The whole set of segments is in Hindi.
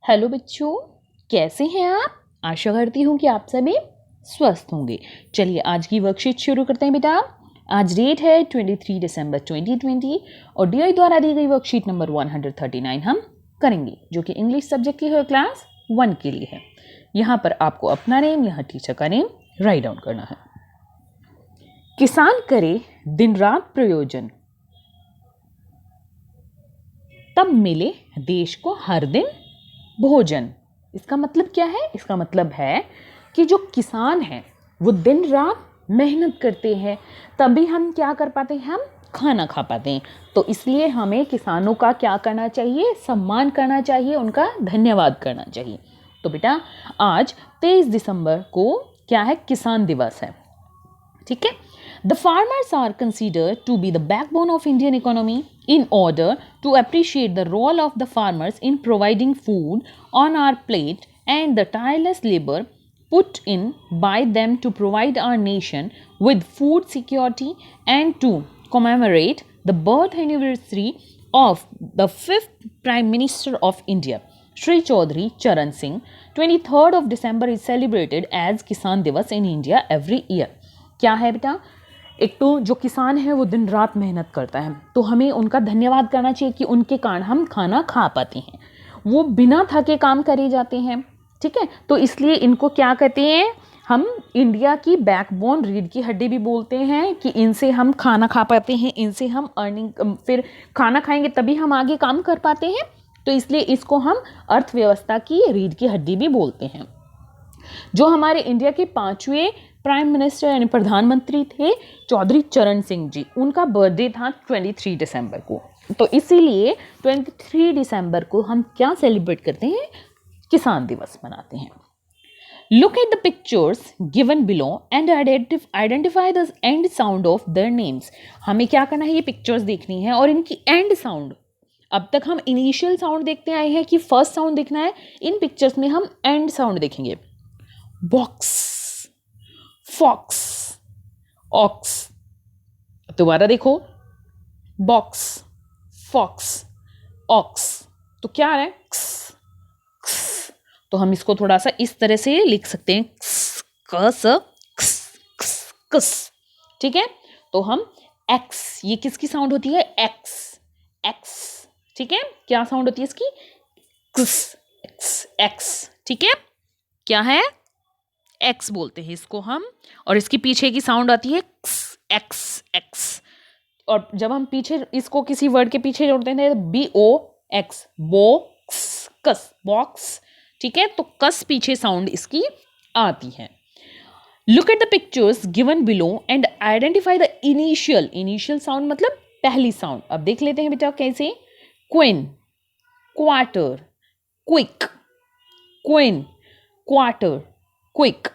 हेलो बच्चों, कैसे हैं आप। आशा करती हूँ कि आप सभी स्वस्थ होंगे। चलिए आज की वर्कशीट शुरू करते हैं बेटा। आज डेट है 23 दिसंबर 2020 और डीआई द्वारा दी गई वर्कशीट नंबर 139 हम करेंगे, जो कि इंग्लिश सब्जेक्ट की है, क्लास 1 के लिए है। यहाँ पर आपको अपना नेम, यहाँ टीचर का नेम राइट डाउन करना है। किसान करे दिन रात प्रयोजन, तब मिले देश को हर दिन भोजन। इसका मतलब क्या है? इसका मतलब है कि जो किसान हैं वो दिन रात मेहनत करते हैं, तभी हम क्या कर पाते हैं, हम खाना खा पाते हैं। तो इसलिए हमें किसानों का क्या करना चाहिए, सम्मान करना चाहिए, उनका धन्यवाद करना चाहिए। तो बेटा आज 23 दिसंबर को क्या है, किसान दिवस है। ठीक है। The farmers are considered to be the backbone of Indian economy. In order to appreciate the role of the farmers in providing food on our plate and the tireless labor put in by them to provide our nation with food security, and to commemorate the birth anniversary of the 5th Prime Minister of India, Shri Chaudhary Charan Singh, 23rd of December is celebrated as Kisan Divas in India every year. क्या है बेटा? एक तो जो किसान है वो दिन रात मेहनत करता है, तो हमें उनका धन्यवाद करना चाहिए कि उनके कारण हम खाना खा पाते हैं। वो बिना थके काम करे जाते हैं। ठीक है, तो इसलिए इनको क्या कहते हैं, हम इंडिया की बैकबोन, रीढ़ की हड्डी भी बोलते हैं कि इनसे हम खाना खा पाते हैं, इनसे हम अर्निंग, फिर खाना खाएंगे तभी हम आगे काम कर पाते हैं। तो इसलिए इसको हम अर्थव्यवस्था की रीढ़ की हड्डी भी बोलते हैं। जो हमारे इंडिया के 5वें प्राइम मिनिस्टर यानी प्रधानमंत्री थे, चौधरी चरण सिंह जी, उनका बर्थडे था 23 दिसंबर को। तो इसीलिए 23 दिसंबर को हम क्या सेलिब्रेट करते हैं, किसान दिवस मनाते हैं। Look at the pictures given below and identify the end sound of their names. हमें क्या करना है, ये पिक्चर्स देखनी है और इनकी एंड साउंड। अब तक हम इनिशियल साउंड देखते आए हैं कि फर्स्ट साउंड देखना है, इन पिक्चर्स में हम एंड साउंड देखेंगे। Box, fox, ox. दोबारा देखो, बॉक्स, फॉक्स, ऑक्स। तो क्या है, क्स, क्स। तो हम इसको थोड़ा सा इस तरह से लिख सकते हैं, क्स, कस, क्स, क्स, कस। ठीक है, तो हम एक्स, ये किसकी साउंड होती है, एक्स, एक्स। ठीक है, क्या साउंड होती है इसकी, क्स, एक्स, एक्स। ठीक है, क्या है, एक्स बोलते हैं इसको हम। और इसकी पीछे की साउंड आती है एक्स, एक्स, एक्स। और जब हम पीछे इसको किसी वर्ड के पीछे जोड़ते हैं, BOX, बॉक्स, कस, बॉक्स। ठीक है, तो कस पीछे साउंड इसकी आती है। Look at the pictures given below and identify the initial sound, मतलब पहली साउंड। अब देख लेते हैं बेटा कैसे। Queen, quarter, quick, queen, quarter, quick.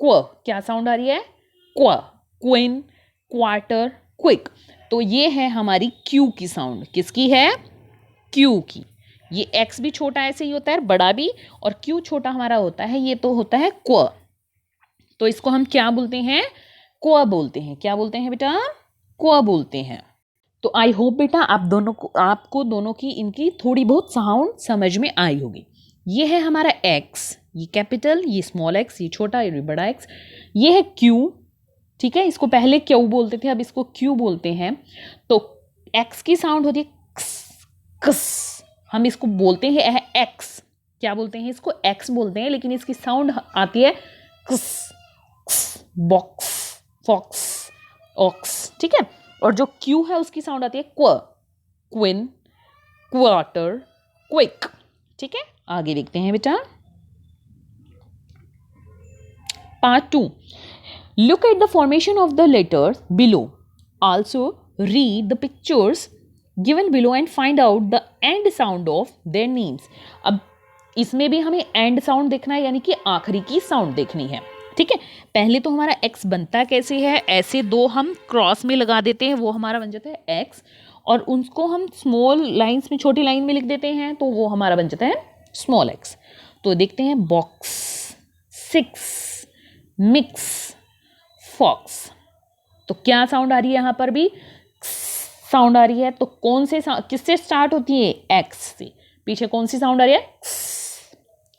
क्व, क्या साउंड आ रही है, क्व, क्वीन, क्वार्टर, क्विक। तो ये है हमारी क्यू की साउंड। किसकी है, क्यू की। ये एक्स भी छोटा ऐसे ही होता है, बड़ा भी, और क्यू छोटा हमारा होता है, ये तो होता है क्व। तो इसको हम क्या बोलते हैं, क्व बोलते हैं। क्या बोलते हैं बेटा, क्व बोलते हैं। तो आई होप बेटा आपको दोनों की इनकी थोड़ी बहुत साउंड समझ में आई होगी। ये है हमारा एक्स, ये कैपिटल, ये स्मॉल एक्स, ये छोटा, ये बड़ा एक्स। ये है क्यू। ठीक है, इसको पहले क्यू बोलते थे, अब इसको क्यू बोलते हैं। तो एक्स की साउंड होती है क्स, क्स। हम इसको बोलते हैं एक्स, क्या बोलते हैं इसको, एक्स बोलते हैं, लेकिन इसकी साउंड आती है क्स, क्स, बॉक्स, फॉक्स, ऑक्स। ठीक है, और जो क्यू है उसकी साउंड आती है क्व, क्विन, क्वार्टर, क्विक। ठीक है, आगे देखते हैं बेटा। Part 2. Look at the formation of the letters below. Also read the pictures given below and find out the end sound of their names. अब इसमें भी हमें end sound देखना है, यानी कि आखिरी की sound देखनी है। ठीक है, पहले तो हमारा x बनता कैसे है, ऐसे दो हम क्रॉस में लगा देते हैं, वो हमारा बन जाता है x, और उनको हम स्मॉल लाइन्स में, छोटी लाइन में लिख देते हैं, तो वो हमारा बन जाता है स्मॉल x। तो देखते हैं, बॉक्स, 6, मिक्स, फॉक्स। तो क्या साउंड आ रही है, यहां पर भी साउंड आ रही है। तो कौन से किससे स्टार्ट होती है, एक्स से। पीछे कौन सी साउंड आ रही है,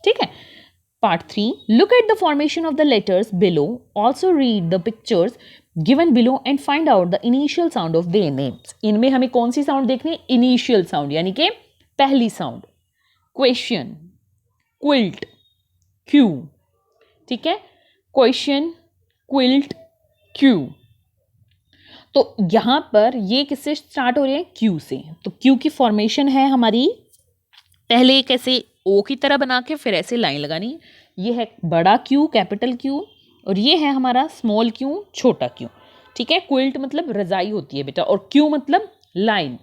ठीक है। Part 3, look at the formation of the letters below, also read the pictures given below and find out the initial sound of their names. इनमें हमें कौन सी साउंड देखनी है? इनिशियल साउंड, यानी कि पहली साउंड। क्वेश्चन, क्विल्ट, क्यू, ठीक है, क्वेश्चन, क्विल्ट, क्यू। तो यहां पर ये किससे स्टार्ट हो रहे हैं? क्यू से। तो क्यू की फॉर्मेशन है हमारी, पहले एक ऐसे ओ की तरह बना के फिर ऐसे लाइन लगानी। ये है बड़ा क्यू, कैपिटल क्यू, और ये है हमारा स्मॉल क्यू, छोटा क्यू, ठीक है। क्विल्ट मतलब रजाई होती है बेटा, और क्यू मतलब लाइन,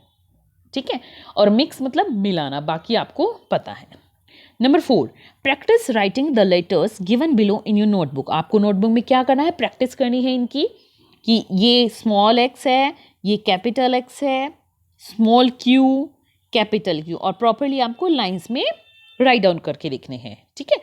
ठीक है, और मिक्स मतलब मिलाना, बाकी आपको पता है। Number 4, practice writing the letters given below in your notebook. आपको नोटबुक में क्या करना है? प्रैक्टिस करनी है इनकी, कि ये स्मॉल एक्स है, ये कैपिटल एक्स है, स्मॉल क्यू, कैपिटल क्यू, और प्रॉपरली आपको लाइंस में राइट डाउन करके लिखने हैं, ठीक है।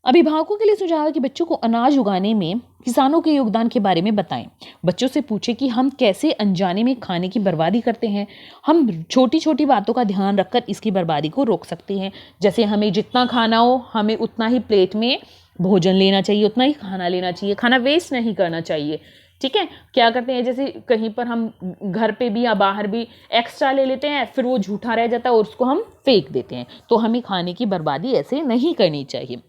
अभिभावकों के लिए सुझाव है कि बच्चों को अनाज उगाने में किसानों के योगदान के बारे में बताएं। बच्चों से पूछें कि हम कैसे अनजाने में खाने की बर्बादी करते हैं। हम छोटी छोटी बातों का ध्यान रखकर इसकी बर्बादी को रोक सकते हैं। जैसे हमें जितना खाना हो हमें उतना ही प्लेट में भोजन लेना चाहिए, उतना ही खाना लेना चाहिए, खाना वेस्ट नहीं करना चाहिए, ठीक है। क्या करते हैं, जैसे कहीं पर हम घर पे भी या बाहर भी एक्स्ट्रा ले लेते हैं, फिर वो झूठा रह जाता है और उसको हम फेंक देते हैं। तो हमें खाने की बर्बादी ऐसे नहीं करनी चाहिए।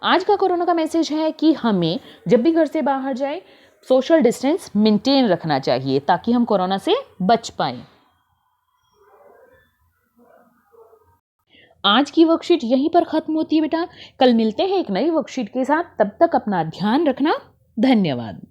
आज का कोरोना का मैसेज है कि हमें जब भी घर से बाहर जाए सोशल डिस्टेंस मेंटेन रखना चाहिए, ताकि हम कोरोना से बच पाए। आज की वर्कशीट यहीं पर खत्म होती है बेटा। कल मिलते हैं एक नई वर्कशीट के साथ, तब तक अपना ध्यान रखना। धन्यवाद।